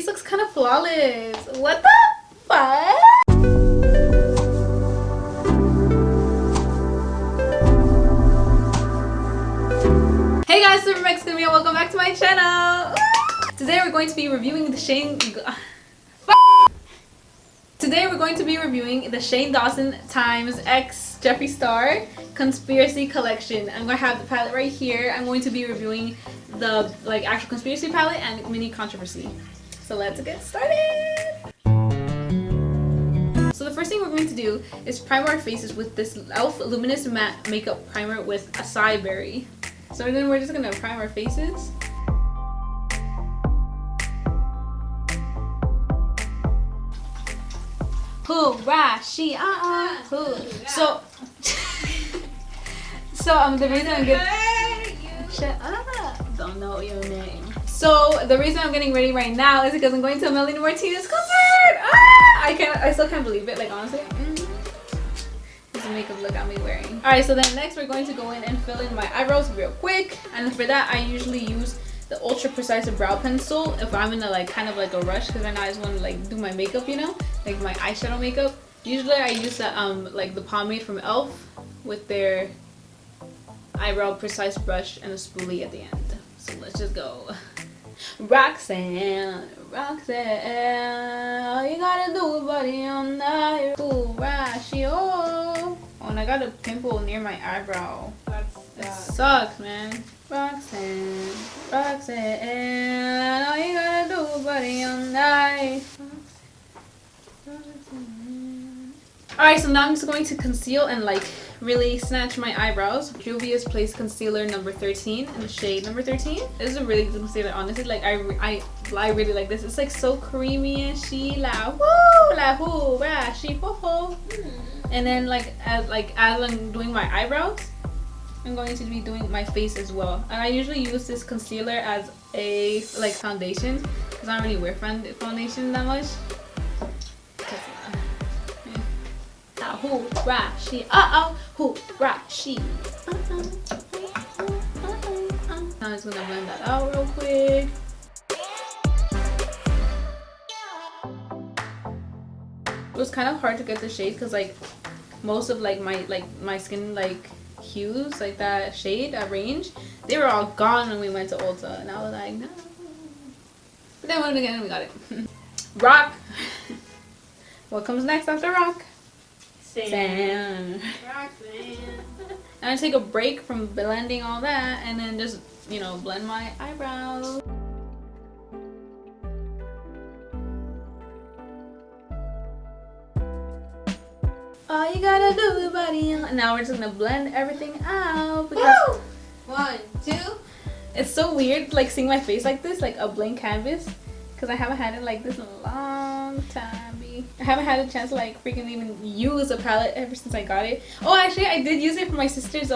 face looks kind of flawless. What the fuck? Hey guys, supermexicanmia, welcome back to my channel. Today we're going to be reviewing the Shane Dawson times X Jeffree Star conspiracy collection. I'm going to have the palette right here. I'm going to be reviewing the actual conspiracy palette and mini controversy. So let's get started. So the first thing we're going to do is prime our faces with this e.l.f. Luminous Matte Makeup Primer with acai berry. So then we're just going to prime our faces. Hoorah, she, who. So the reason I'm getting shut up. Don't know your name. So the reason I'm getting ready right now is because I'm going to a Melanie Martinez concert. I still can't believe it. Like honestly, this is the makeup look I'll be wearing. All right, so then next we're going to go in and fill in my eyebrows real quick. And for that, I usually use the ultra precise brow pencil if I'm in a kind of a rush, because right now I just want to do my makeup, you know, like my eyeshadow makeup. Usually I use that the pomade from e.l.f. with their eyebrow precise brush and a spoolie at the end. So let's just go. Roxanne, Roxanne, all you gotta do, buddy, on night. Ooh, Rashi, oh, and I got a pimple near my eyebrow. That sucks, man. Roxanne, Roxanne, all you gotta do, buddy, on night. Alright, so now I'm just going to conceal and really snatch my eyebrows. Juvia's Place Concealer number 13 in the shade number 13. This is a really good concealer, honestly. I really like this. It's so creamy and she woo, she ho. And then as I'm doing my eyebrows, I'm going to be doing my face as well. And I usually use this concealer as a foundation because I don't really wear foundation that much. Who Rashi? Who Rashi? Now I'm just gonna blend that out real quick. It was kind of hard to get the shade because most of my skin hues, that shade, that range, they were all gone when we went to Ulta, and I was like, no. But then we went again and we got it. Rock. What comes next after rock? Sand. I'm gonna take a break from blending all that and then just, blend my eyebrows. All you gotta do, buddy. And now we're just gonna blend everything out because 1, 2. It's so weird seeing my face like this, a blank canvas, because I haven't had it like this in a long time. I haven't had a chance to freaking even use a palette ever since I got it. Oh, actually I did use it for my sister's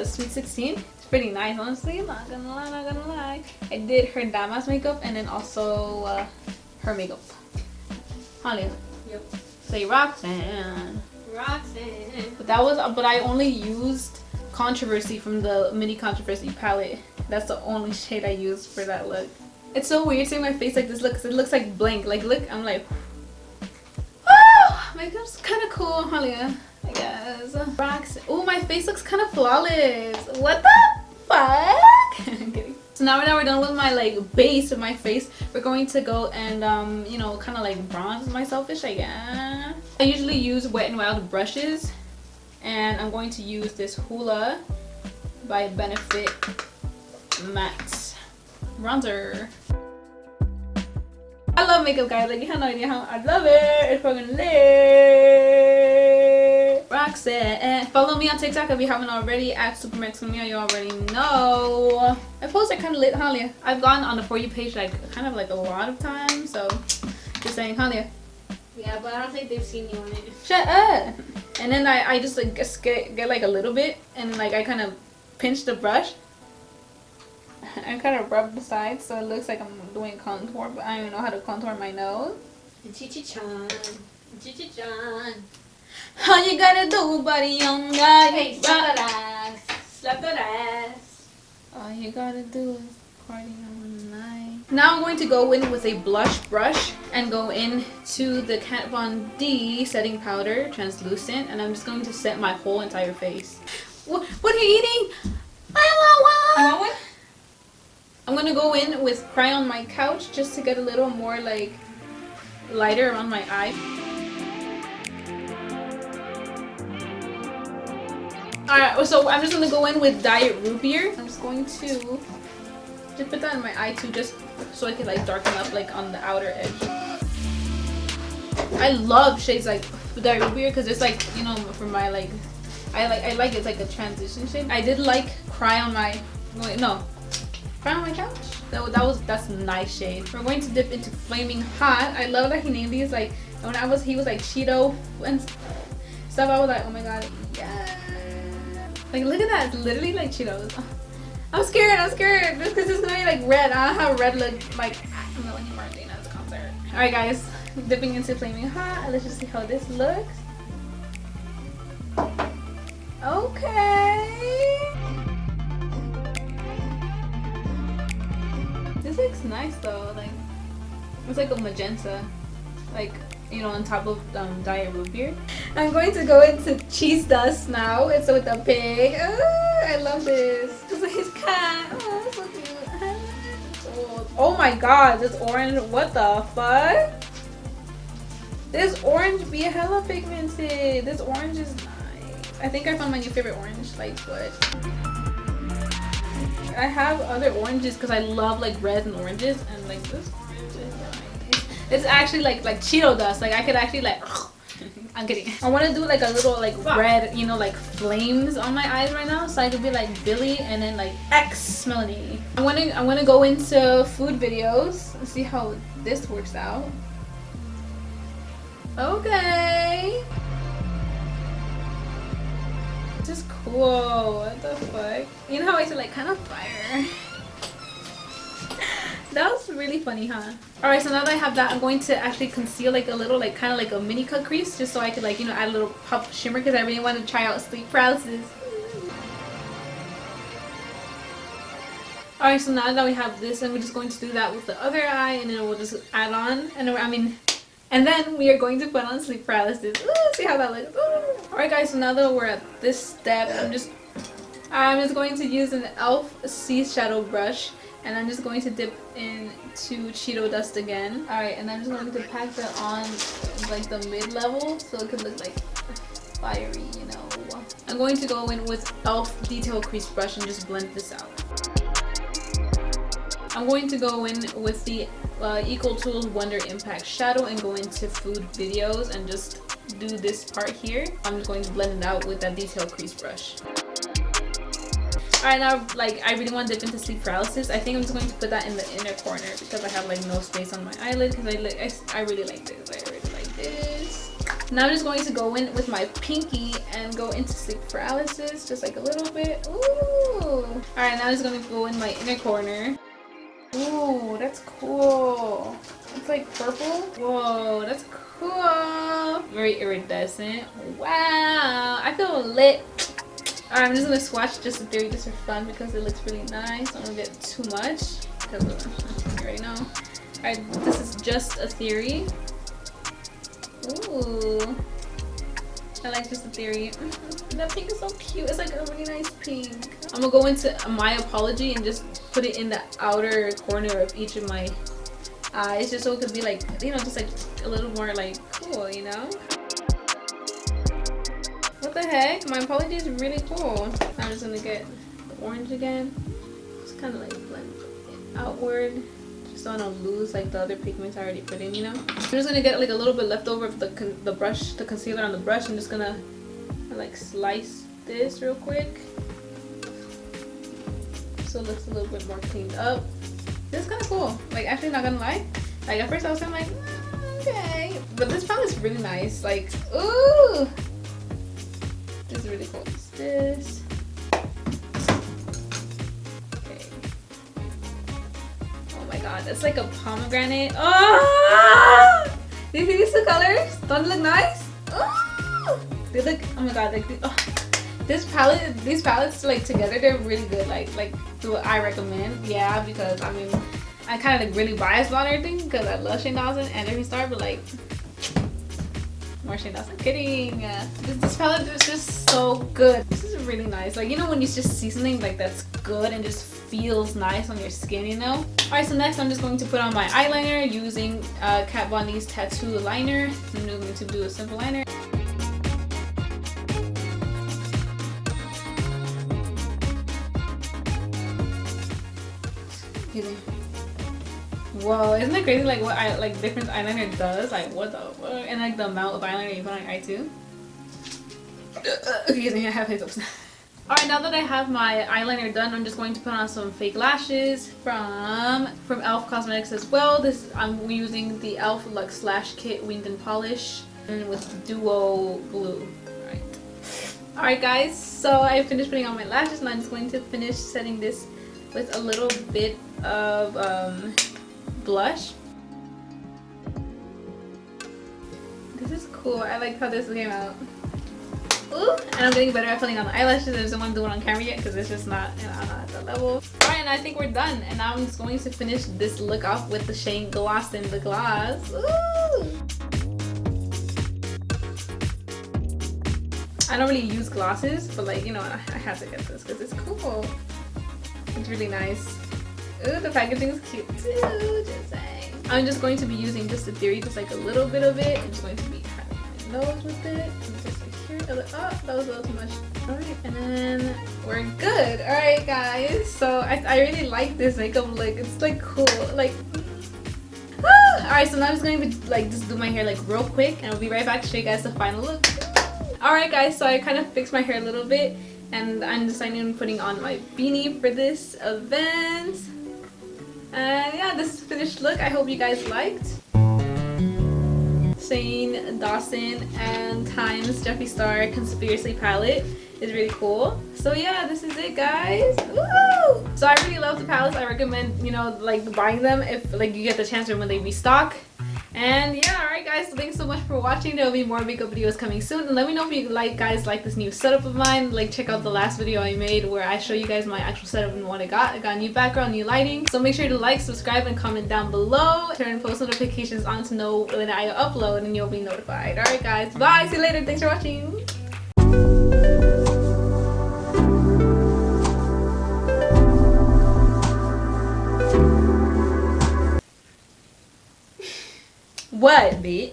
Sweet 16. It's pretty nice, honestly. Not gonna lie. I did her Damas makeup and then also her makeup. Holly. Yep. Say Roxanne. Roxanne. But I only used Controversy from the mini controversy palette. That's the only shade I used for that look. It's so weird seeing my face like this look, 'cause it looks blank. Look, I'm makeup's kind of cool, Halia, I guess. Oh, my face looks kind of flawless. What the fuck? I'm kidding. So now we're done with my base of my face. We're going to go and kind of bronze myself-ish, I guess. I usually use Wet n Wild brushes, and I'm going to use this Hoola by Benefit matte bronzer. I love makeup, guys. You have no idea how I love it. It's fucking lit. Roxanne. And follow me on TikTok if you haven't already at supermexicanmia. You already know. I post kind of lit, Halia. I've gone on the For You page kind of a lot of times. So just saying, Halia. Yeah, but I don't think they've seen you on it. Shut up. And then I just get a little bit, and then I kind of pinch the brush. I kind of rub the sides so it looks like I'm doing contour, but I don't even know how to contour my nose. Chichi-chan. Chichi-chan. All you gotta do, buddy, on that. Hey, slap that ass. Slap that ass. All you gotta do is party on the night. Now I'm going to go in with a blush brush and go into the Kat Von D setting powder, translucent, and I'm just going to set my whole entire face. What are you eating? I want one. I'm gonna go in with Cry on My Couch just to get a little more like lighter around my eye. Alright, so I'm just gonna go in with Diet Root Beer. I'm just going to just put that in my eye too, just so I can like darken up like on the outer edge. I love shades like Diet Root Beer because it's like, you know, for my like, I like it's like a transition shade. I did like Cry on My Couch. That's a nice shade. We're going to dip into Flaming Hot. I love that he named these like when he was like Cheeto and stuff. I was like, oh my god, yeah. Like look at that, it's literally like Cheetos. I'm scared just because it's gonna be like red. I don't know how red look like I'm not like Martina's concert. Alright guys, dipping into Flaming Hot. Let's just see how this looks. Okay. This looks nice though, like it's like a magenta, like, you know, on top of Diet Root Beer. I'm going to go into Cheese Dust now. It's with a pig. Oh, I love this. It's like his cat. Oh, so cute. Oh my god, this orange. What the fuck? This orange be hella pigmented. This orange is nice. I think I found my new favorite orange. Like what? I have other oranges because I love like reds and oranges, and like this orange is nice. It's actually like Cheeto dust. Like I could actually like I'm kidding. I want to do like a little like red, you know, like flames on my eyes right now, so I could be like Billy and then like X Melanie. I want to go into food videos and see how this works out. Okay. This is cool. What the fuck? You know how I said like kind of fire? That was really funny, huh? Alright, so now that I have that, I'm going to actually conceal like a little, like kind of like a mini cut crease, just so I could like, you know, add a little pop shimmer because I really want to try out sleep paralysis. Alright, so now that we have this, and we're just going to do that with the other eye, and then we'll just add on, and then we are going to put on sleep paralysis. Ooh, see how that looks. Alright guys, so now that we're at this step, I'm just going to use an e.l.f. Sea Shadow brush, and I'm just going to dip into Cheeto dust again. Alright, and I'm just going to pack that on like the mid-level so it could look like fiery, you know. I'm going to go in with e.l.f. Detail Crease Brush and just blend this out. I'm going to go in with the Equal Tools Wonder Impact Shadow and go into food videos and just do this part here. I'm just going to blend it out with that Detail Crease Brush. Alright, now like I really want to dip into sleep paralysis. I think I'm just going to put that in the inner corner because I have like no space on my eyelid because I really like this. I really like this. Now I'm just going to go in with my pinky and go into sleep paralysis just like a little bit. Ooh. Alright, now I'm just going to go in my inner corner. Ooh, that's cool. It's like purple. Whoa, that's cool. Very iridescent. Wow, I feel lit. Alright, I'm just gonna swatch just a theory just for fun because it looks really nice. I don't get too much because you already know. Alright, this is just a theory. Ooh, I like just a theory. That pink is so cute. It's like a really nice pink. I'm gonna go into My Apology and just put it in the outer corner of each of my eyes just so it could be like, you know, just like a little more like cool, you know? What the heck? My Apology is really cool. I'm just gonna get the orange again. Just kind of like blend it outward. Just so I don't lose like the other pigments I already put in, you know? I'm just gonna get like a little bit left over of the brush, the concealer on the brush. I'm just gonna like slice this real quick. So it looks a little bit more cleaned up. This is kind of cool. Like actually not gonna lie. Like at first I was kind of like, okay. But this palette's really nice. Like, ooh. This is really cool. What's this? Okay. Oh my god, that's like a pomegranate. Oh! Do you see these two colors? Don't they look nice? Oh! They look, oh my god, like, oh. These palettes like together, they're really good. Like do I recommend? Yeah, because I mean, I kind of like really biased about everything because I love Shane Dawson and Jeffree Star, but like more Shane Dawson. Kidding. This palette is just so good. This is really nice. Like, you know when you just see something like that's good and just feels nice on your skin, you know? Alright, so next I'm just going to put on my eyeliner using Kat Von D's Tattoo Liner. I'm going to do a simple liner. Whoa, isn't it crazy like what different eyeliner does? Like what the fuck? And like the amount of eyeliner you put on your eye too. Excuse me, I have hiccups. Alright, now that I have my eyeliner done, I'm just going to put on some fake lashes from e.l.f. Cosmetics as well. I'm using the e.l.f. Luxe Lash Kit Winged and Polish and with Duo Blue. Alright guys, so I finished putting on my lashes and I'm just going to finish setting this with a little bit of blush. This is cool. I like how this came out. Ooh, and I'm getting better at putting on the eyelashes. I just don't want to do it on camera yet because it's just not, you know, I'm not at that level. Alright, and I think we're done. And now I'm just going to finish this look off with the Shane Dawson the gloss. Ooh! I don't really use glosses, but like, you know, I have to get this because it's cool. It's really nice. Ooh, the packaging is cute too, just saying. I'm just going to be using just the theory, just like a little bit of it. I'm just going to be having my nose with it. And just like here. Oh, that was a little too much. Alright, and then we're good. Alright guys, so I really like this makeup look. It's like cool. Like, alright, so now I'm just going to like just do my hair like real quick and I'll be right back to show you guys the final look. Alright guys, so I kind of fixed my hair a little bit and I'm deciding on putting on my beanie for this event. And yeah, this is the finished look. I hope you guys liked. Shane Dawson and Times Jeffree Star Conspiracy palette is really cool. So yeah, this is it guys. Woo! So I really love the palettes. I recommend, you know, like buying them if like you get the chance when they restock. And yeah, alright guys, so thanks so much for watching. There will be more makeup videos coming soon. And let me know if you guys like this new setup of mine. Like check out the last video I made where I show you guys my actual setup and what I got. I got a new background, new lighting. So make sure to like, subscribe, and comment down below. Turn post notifications on to know when I upload and you'll be notified. Alright guys, bye, see you later, thanks for watching. What, bitch?